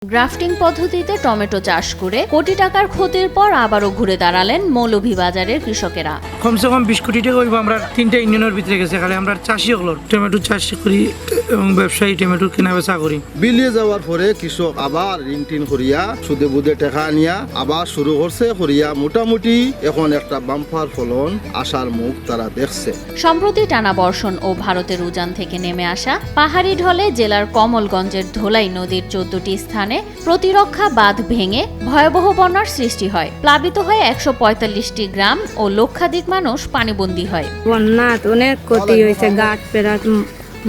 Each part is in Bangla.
গ্রাফটিং পদ্ধতিতে টমেটো চাষ করে কোটি টাকার ক্ষতির পর আবারও ঘুরে দাঁড়ালেন মৌলভীবাজারের কৃষকেরা। কমসে কম 20 কোটি টাকা হইব। আমরা 3টা ইউনিয়নের ভিতরে গেছে খালি আমরা চাষি হল টমেটো চাষ করি এবং ব্যবসায়ী টমেটো কেনা বেচা করি। বিলিয়ে যাওয়ার পরে কৃষক আবার ঋণ টিন করিয়া সুদে বুদে টাকা নিয়া আবার শুরু করছে করিয়া মোটামুটি এখন একটা বাম্পার ফলন আশার মুখ তারা দেখছে। সম্প্রতি টানা বর্ষণ ও ভারতের উজান থেকে নেমে আসা পাহাড়ি ঢলে জেলার কমলগঞ্জের ধোলাই নদীর 14টি স্থানে প্রতিরক্ষা বাঁধ ভেঙে ভয়াবহ বন্যার সৃষ্টি হয়। প্লাবিত হয়ে 145টি গ্রাম ও লক্ষাধিক মানুষ পানিবন্দী হয়। বন্যাত অনেক ক্ষতি হয়েছে, গাছ পেরাত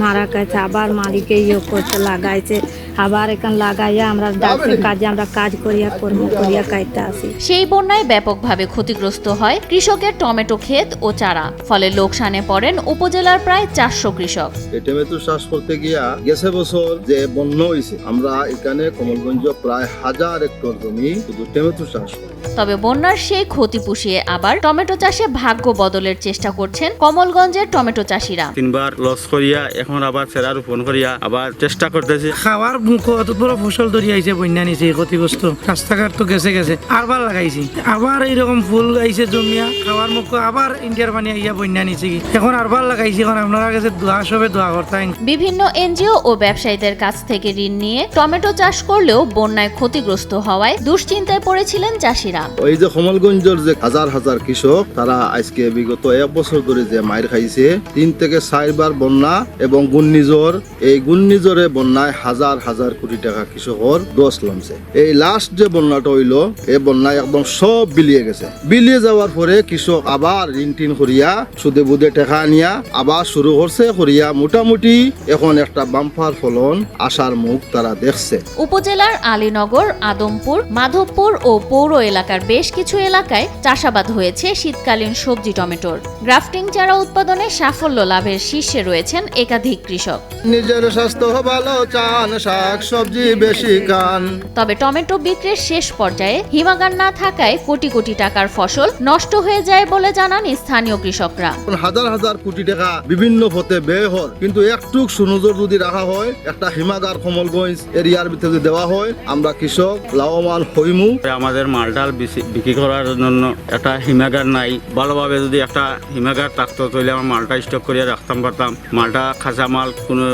মারা গেছে, আবার মালিকে করতে লাগাইছে, আবার এখান লাগাইয়া আমরা ডাক্তার কাজে আমরা কাজ করিয়া কর্ম করিয়া কাইতে আসি। সেই বন্যায় ব্যাপকভাবে ক্ষতিগ্রস্ত হয় কৃষকের টমেটো ক্ষেত ও চারা, ফলে লোকসানে পড়েন উপজেলার প্রায় 400 কৃষক। এই টমেটো চাষ করতে গিয়া গেছে বছর যে বন্যা হয়েছে, আমরা এখানে কমলগঞ্জ প্রায় 1000 হেক্টর জমি শুধু টমেটো চাষ করি। তবে বন্যার সেই ক্ষতি পুষিয়ে আবার টমেটো চাষে ভাগ্য বদলের চেষ্টা করছেন কমলগঞ্জের টমেটো চাষিরা। 3বার লস করিয়া এখন আবার সেরা রোপণ করিয়া আবার চেষ্টা করতেছি। খাওয়ার মুখ অত বড় ফসল ধরি আইছে, বন্যা নিছে, ক্ষতিগ্রস্ত রাস্তাঘাট তো গেছে আবার লাগাইছি, আবার এইরকম ফুল আইছে জমিয়া খাওয়ার মুখ আবার ইন্ডিয়ার পানি আইয়া বন্যা নিছে কি এখন আবার লাগাইছি। এখন আপনারা কাছে দোয়া সবে দোয়া করতেন। বিভিন্ন এনজিও ও ব্যবসায়ীদের কাছ থেকে ঋণ নিয়ে টমেটো চাষ করলেও বন্যায় ক্ষতিগ্রস্ত হওয়ায় দুশ্চিন্তায় পড়েছিলেন চাষিরা। ওই যে কমলগঞ্জের যে হাজার হাজার কৃষক তারা আজকে বিগত 1 বছর ধরে যে মাইর খাইছে, 3 থেকে 4 বার বন্যা এবং ঘূর্ণিঝড়, এই ঘূর্ণিঝড়ে বন্যায় হাজার হাজার কোটি টাকা কৃষকর দোষ লামছে। এই লাস্ট যে বন্যাটা হইলো, এই বন্যায় একদম সব বিলিয়ে গেছে। বিলিয়ে যাওয়ার পরে কৃষক আবার ঋণ টিন করিয়া সুদে বুদে টাকা নিয়া আবার শুরু করছে করিয়া মোটামুটি এখন একটা বাম্পার ফলন আশার মুখ তারা দেখছে। উপজেলার আলীনগর, আদমপুর, মাধবপুর ও পৌর এলাকার বেশ কিছু এলাকায় চাষাবাদ হয়েছে শীতকালীন সবজি টমেটোর। গ্রাফটিং চারা উৎপাদনে সাফল্য লাভের শীর্ষে রয়েছেন একাধিক কৃষক। নিজের স্বাস্থ্য ভালো চান, শাক সবজি বেশি খান। তবে টমেটো বিক্রির শেষ পর্যায়ে হিমাগার না থাকায় কোটি কোটি টাকার ফসল নষ্ট হয়ে যায় বলে জানান স্থানীয় কৃষকরা। হাজার হাজার কোটি টাকা বিভিন্ন পথে ব্যয় হয়, কিন্তু একটু সুনজর যদি রাখা হয়, একটা হিমাগার কমলগঞ্জ এরিয়ার ভিতরে দেওয়া হয়, আমরা কৃষক লাভবান হইমু। আমাদের মালটাল বিক্রি করার জন্য একটা হিমাগার নাই। ভালোভাবে যদি একটা হিমাগার থাকতো তাহলে আমার মালটা স্টক করিয়া রাখতাম পারতাম। মালটা কাঁচা মাল কোনো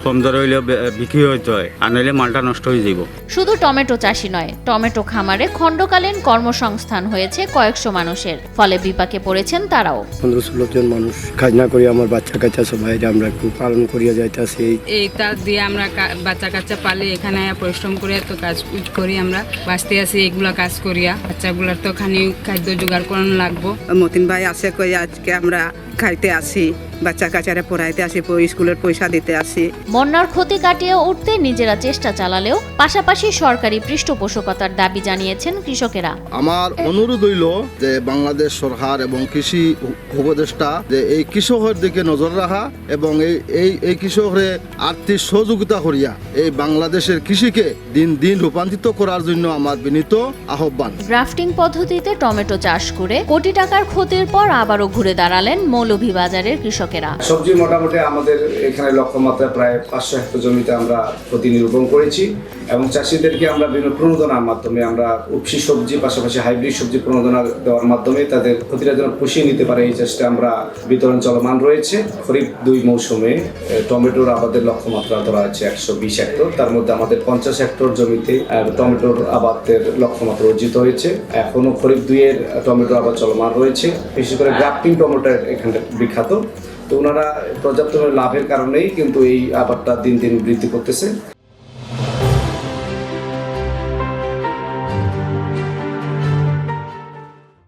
কম দরে হইলেও বিক্রি হইতে হয়, আর নইলে মালটা নষ্ট হয়ে যাব। শুধু টমেটো চাষি নয়, টমেটো খামারে খণ্ডকালীন কর্মসংস্থান হয়েছে কয়েকশো মানুষের, ফলে বিপাকে পড়েছেন তারাও। 15-16 জন মানুষ কাজ না করি আমার বাচ্চা কাচ্চা সবাই আমরা একটু পালন করিয়া যাইতেছি। এইটা দিয়ে আমরা বাচ্চা কাচ্চা পালে এখানে পরিশ্রম করিয়া তো কাজ করি, আমরা বাঁচতে আছি এগুলা কাজ করিয়া। বাচ্চাগুলার তো খানি খাদ্য জোগাড় করানো লাগবো। মতিন ভাই আছে কই আজকে আমরা খাইতে আসি, বাচ্চা কাচ্চারা পড়াইতে আসি, স্কুলের পয়সা দিতে আসি। বন্যার ক্ষতি কাটিয়ে উঠতে নিজেরা চেষ্টা চালালেও পাশাপাশি সরকারি পৃষ্ঠপোষকতার দাবি জানিয়েছেন কৃষকেরা। আমার অনুরোধ হইল যে বাংলাদেশ সরকার এবং কৃষি উপদেষ্টা যে এই কৃষকের দিকে নজর রাখা এবং এই কৃষকরে আর্থিক সহযোগিতা করিয়া এই বাংলাদেশের কৃষিকে দিন দিন রূপান্তরিত করার জন্য আমার বিনীত আহ্বান। গ্রাফটিং পদ্ধতিতে টমেটো চাষ করে কোটি টাকার ক্ষতির পর আবারও ঘুরে দাঁড়ালেন মৌলভীবাজারের কৃষকেরা। সবজি মোটামুটি আমাদের এখানে লক্ষ্যমাত্রা প্রায় 500 হেক্টর জমিতে আমরা ক্ষতি নিরূপণ করেছি এবং চাষিদেরকে আমরা বিভিন্ন প্রণোদনার মাধ্যমে আমরা উপসি সবজি পাশাপাশি হাইব্রিড সবজি প্রণোদনা দেওয়ার মাধ্যমে তাদের ক্ষতিটা যেন পুষিয়ে নিতে পারে এই চেষ্টা আমরা বিতরণ চলমান রয়েছে। খরিফ 2 মৌসুমে টমেটোর আবাদের লক্ষ্যমাত্রা ধরা আছে 120 হেক্টর, তার মধ্যে আমাদের 50 হেক্টর জমিতে টমেটোর আবাদের লক্ষ্যমাত্রা অর্জিত হয়েছে। এখনো খরিফ 2 এর টমেটোর আবাদ চলমান রয়েছে। বিশেষ করে গ্রাফটিং টমেটো এখানে বিখ্যাত, তো ওনারা পর্যাপ্ত লাভের কারণেই কিন্তু এই আবাদটা দিন দিন বৃদ্ধি করতেছে।